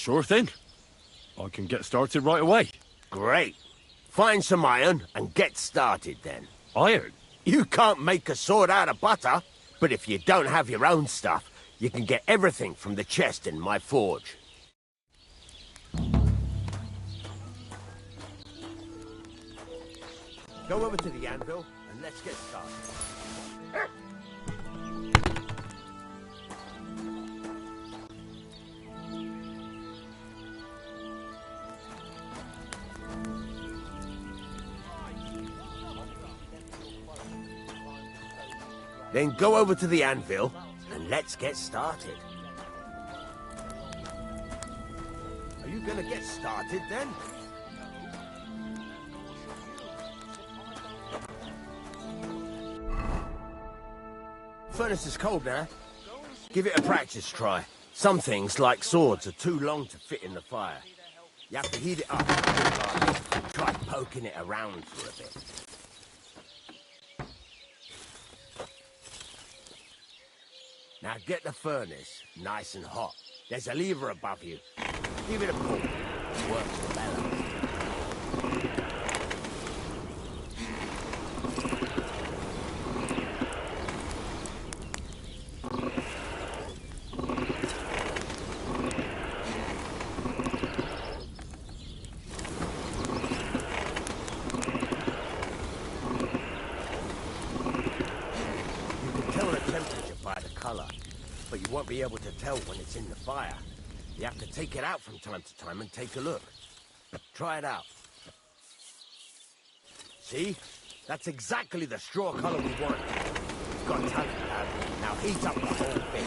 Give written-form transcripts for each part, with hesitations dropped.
Sure thing. I can get started right away. Great. Find some iron and get started then. Iron? You can't make a sword out of butter, but if you don't have your own stuff, you can get everything from the chest in my forge. Go over to the anvil and let's get started. Then go over to the anvil, and let's get started. Are you gonna get started, then? Furnace is cold now. Give it a practice try. Some things, like swords, are too long to fit in the fire. You have to heat it up. Try poking it around for a bit. Now get the furnace nice and hot. There's a lever above you. Give it a pull. It works the bellows. But you won't be able to tell when it's in the fire. You have to take it out from time to time and take a look. Try it out. See? That's exactly the straw color we want. You've got talent, lad. Now heat up the whole thing.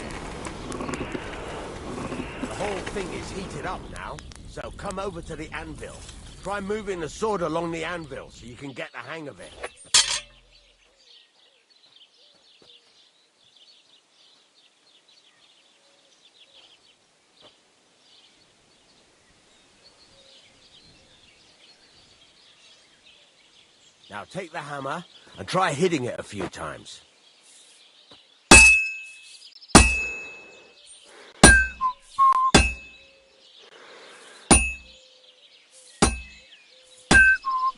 The whole thing is heated up now, so come over to the anvil. Try moving the sword along the anvil so you can get the hang of it. Now take the hammer and try hitting it a few times.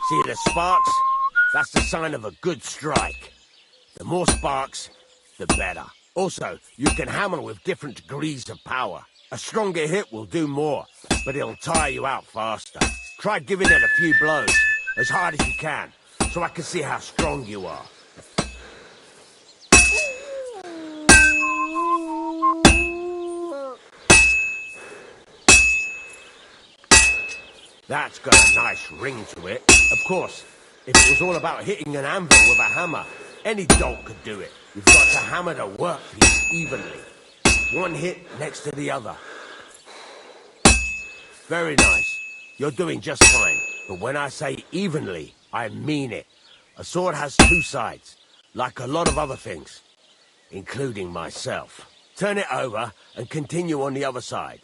See the sparks? That's the sign of a good strike. The more sparks, the better. Also, you can hammer with different degrees of power. A stronger hit will do more, but it'll tire you out faster. Try giving it a few blows, as hard as you can, so I can see how strong you are. That's got a nice ring to it. Of course, if it was all about hitting an anvil with a hammer, any dolt could do it. You've got to hammer the workpiece evenly. One hit next to the other. Very nice. You're doing just fine. But when I say evenly, I mean it. A sword has two sides, like a lot of other things, including myself. Turn it over and continue on the other side.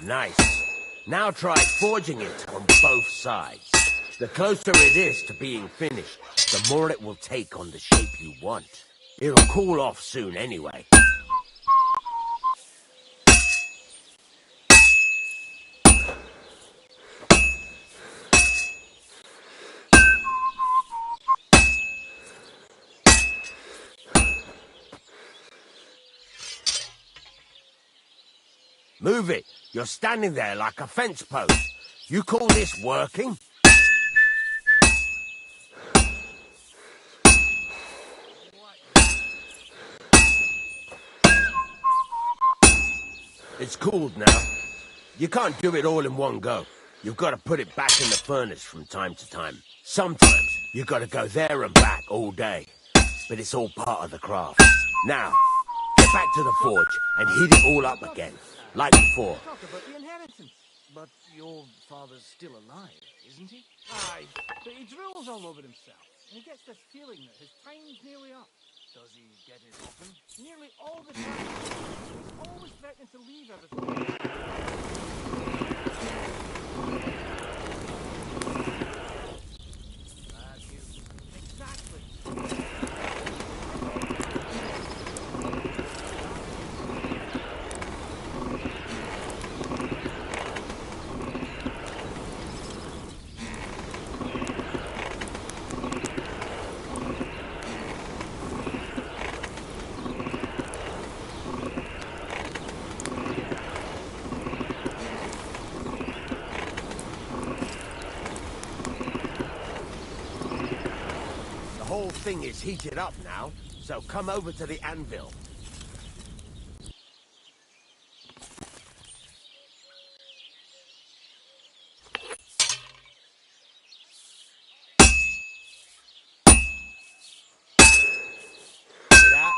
Nice. Now try forging it on both sides. The closer it is to being finished, the more it will take on the shape you want. It'll cool off soon anyway. Move it. You're standing there like a fence post. You call this working? It's cooled now. You can't do it all in one go. You've got to put it back in the furnace from time to time. Sometimes you've got to go there and back all day. But it's all part of the craft. Now, get back to the forge and heat it all up again, like before. Talk about the inheritance. But your father's still alive, isn't he? Aye, but he drools all over himself, and he gets this feeling that his time's nearly up. Does he get it often? Nearly all the time. He's always threatening to leave everything. thing is heated up now, so come over to the anvil. See that?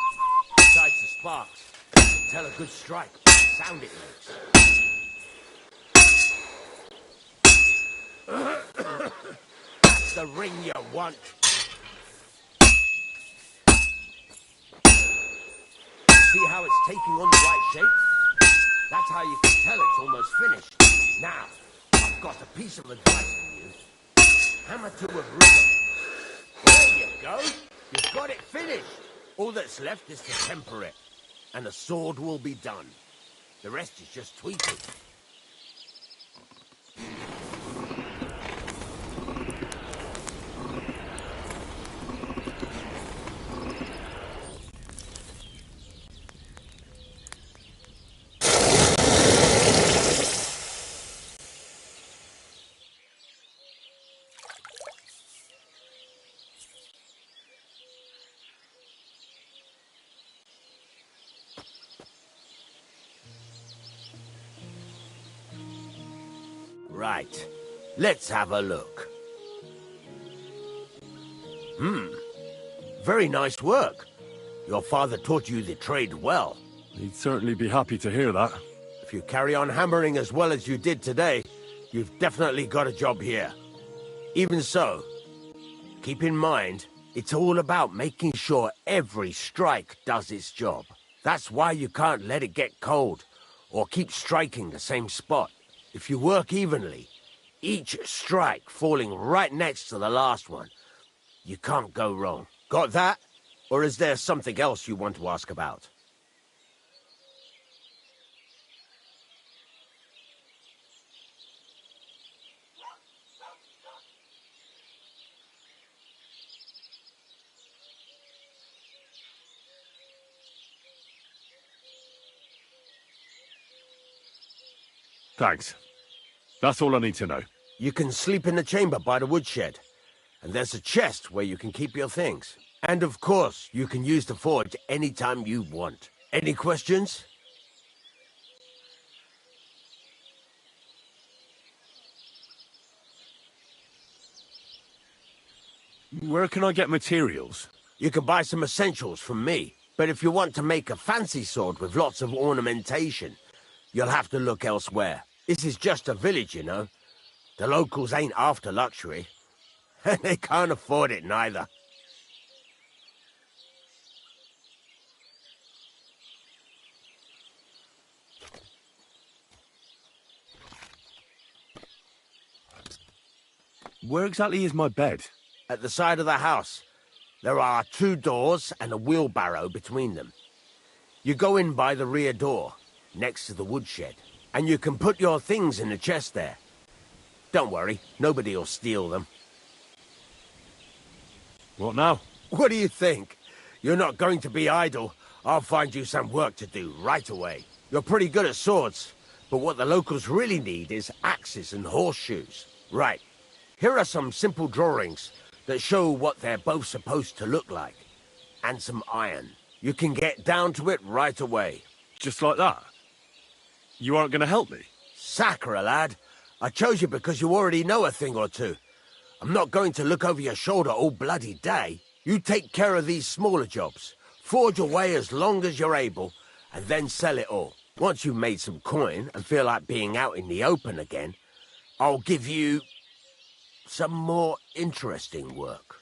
Besides the sparks, you can tell a good strike by the sound it makes. That's the ring you want. See how it's taking on the right shape? That's how you can tell it's almost finished. Now, I've got a piece of advice for you. Hammer to a rhythm. There you go. You've got it finished. All that's left is to temper it, and the sword will be done. The rest is just tweaking. Right. Let's have a look. Very nice work. Your father taught you the trade well. He'd certainly be happy to hear that. If you carry on hammering as well as you did today, you've definitely got a job here. Even so, keep in mind, it's all about making sure every strike does its job. That's why you can't let it get cold, or keep striking the same spot. If you work evenly, each strike falling right next to the last one, you can't go wrong. Got that? Or is there something else you want to ask about? Thanks. That's all I need to know. You can sleep in the chamber by the woodshed, and there's a chest where you can keep your things. And of course, you can use the forge anytime you want. Any questions? Where can I get materials? You can buy some essentials from me, but if you want to make a fancy sword with lots of ornamentation, you'll have to look elsewhere. This is just a village, you know. The locals ain't after luxury, and they can't afford it neither. Where exactly is my bed? At the side of the house, there are 2 doors and a wheelbarrow between them. You go in by the rear door, next to the woodshed, and you can put your things in the chest there. Don't worry, nobody'll steal them. What now? What do you think? You're not going to be idle. I'll find you some work to do right away. You're pretty good at swords, but what the locals really need is axes and horseshoes. Right. Here are some simple drawings that show what they're both supposed to look like. And some iron. You can get down to it right away. Just like that? You aren't going to help me? Sacre, lad. I chose you because you already know a thing or two. I'm not going to look over your shoulder all bloody day. You take care of these smaller jobs. Forge away as long as you're able, and then sell it all. Once you've made some coin and feel like being out in the open again, I'll give you some more interesting work.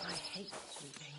I hate sleeping.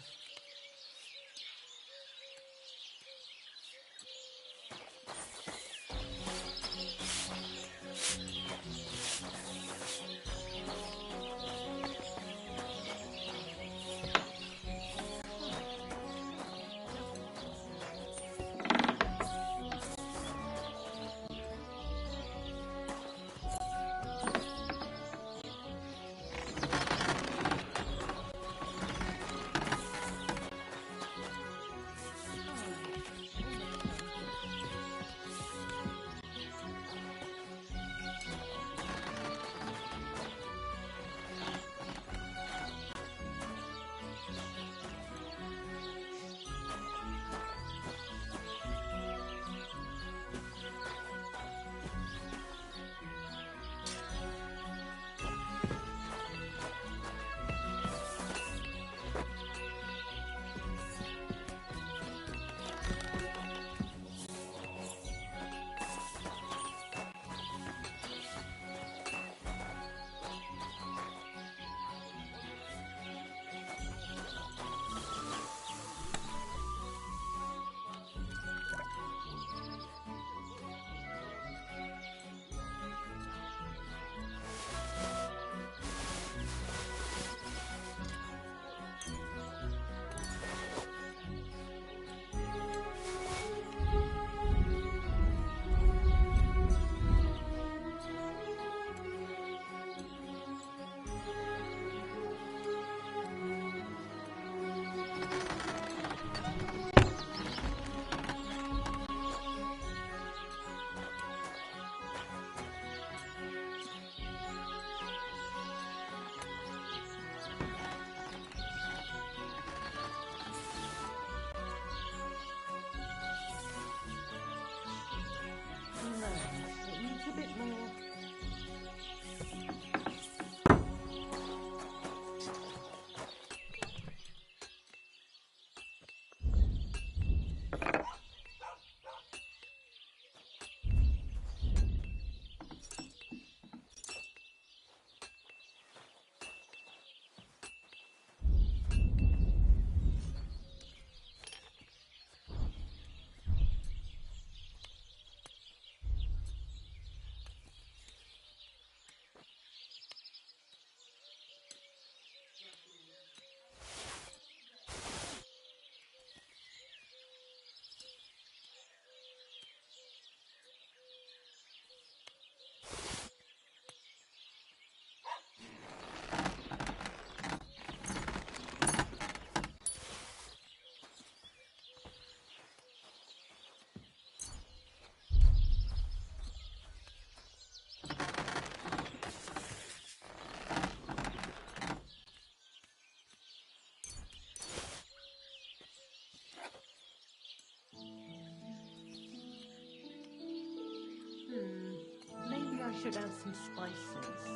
should add some spices.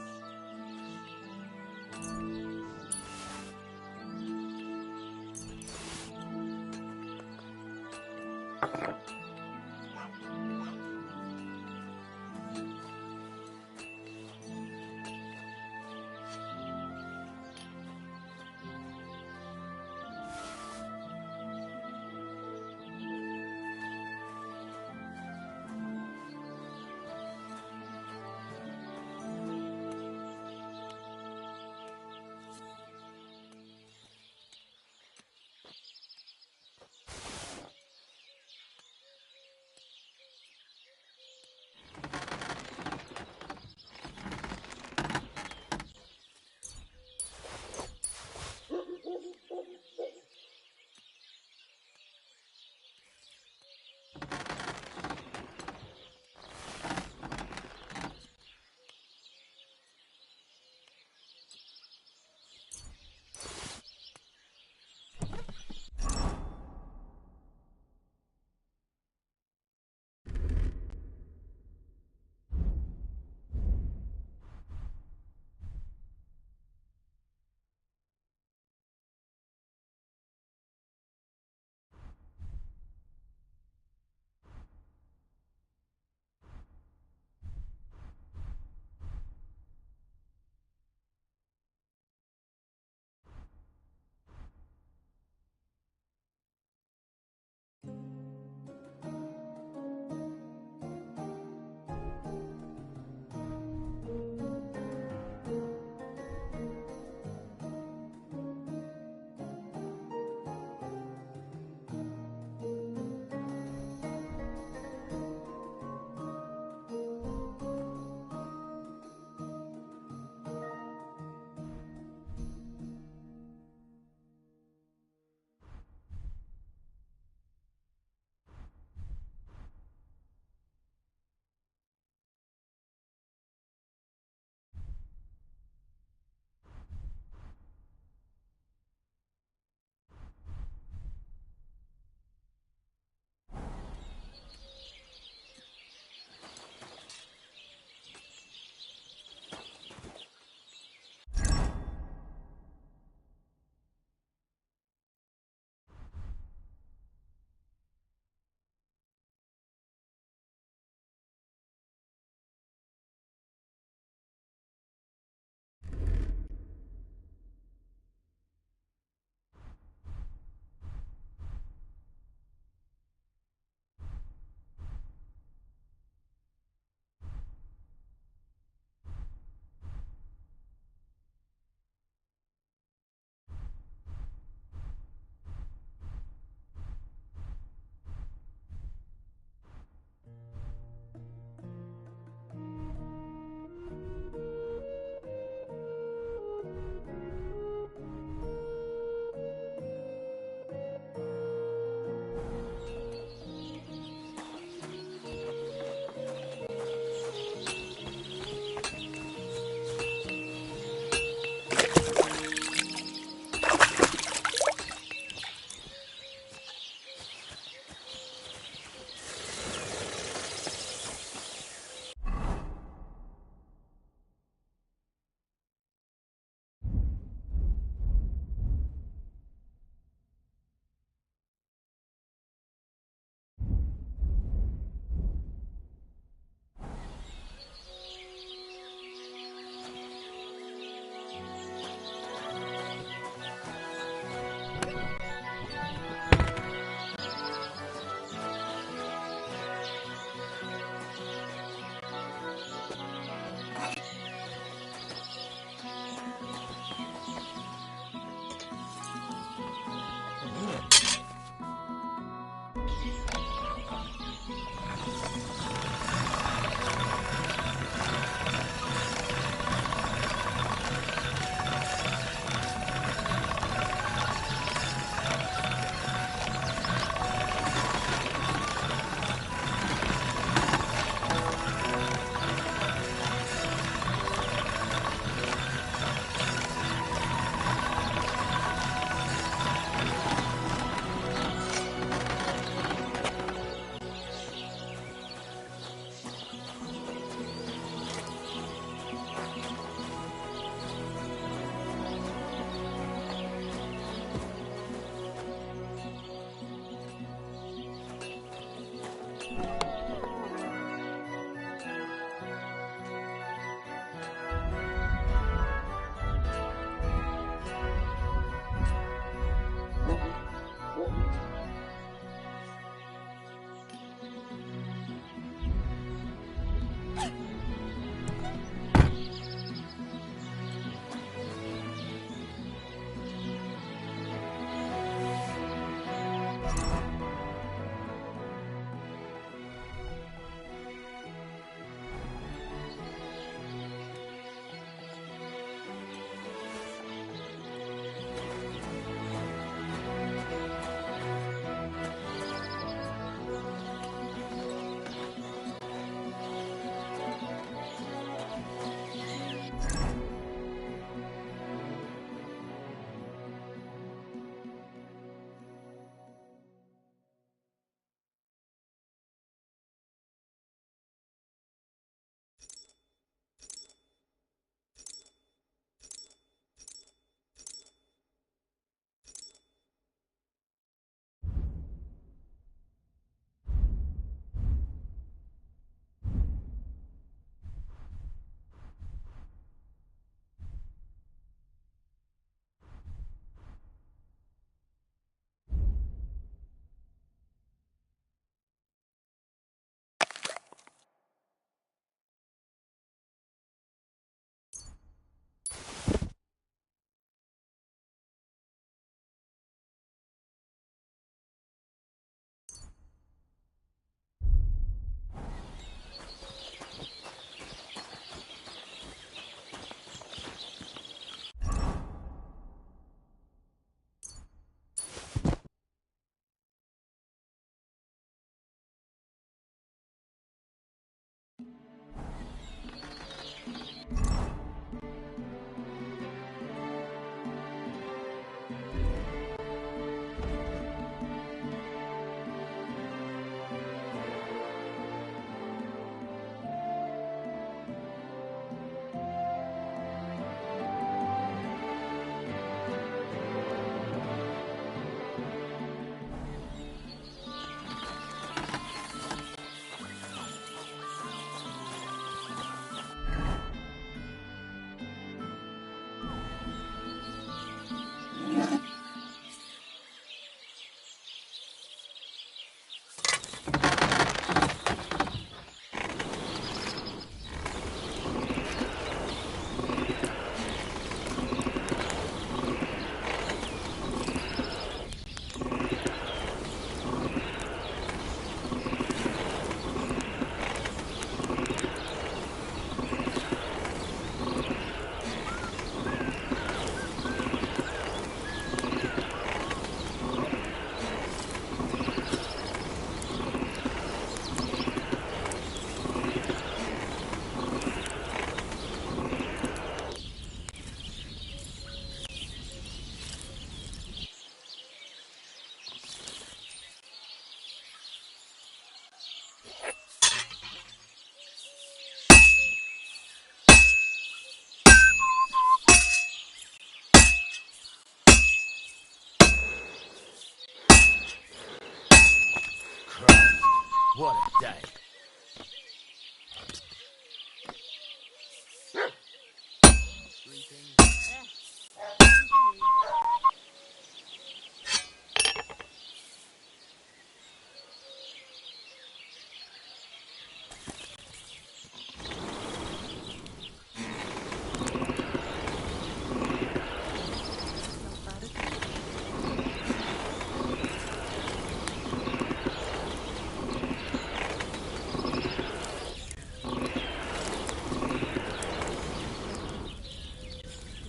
What a day.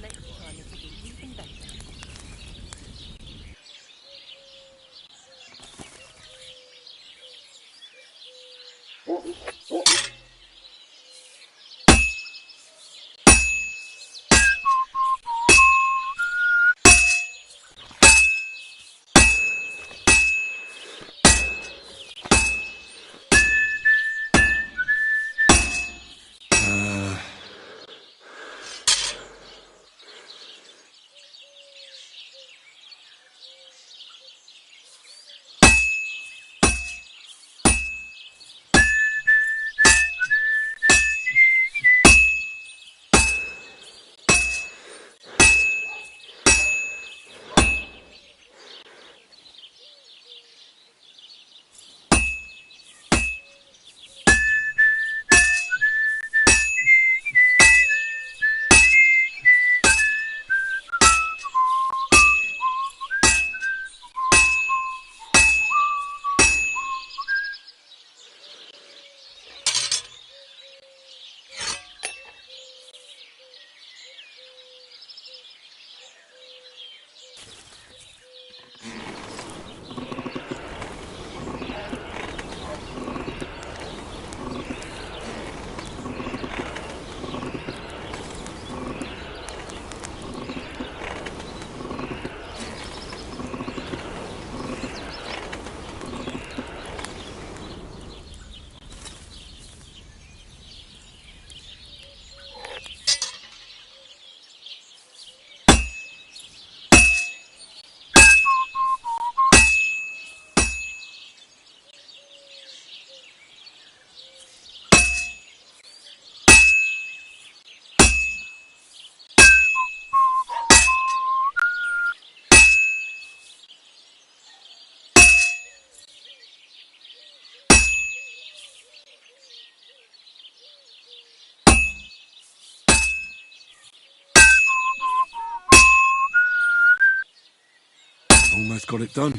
Next time it'll be even better. Almost got it done.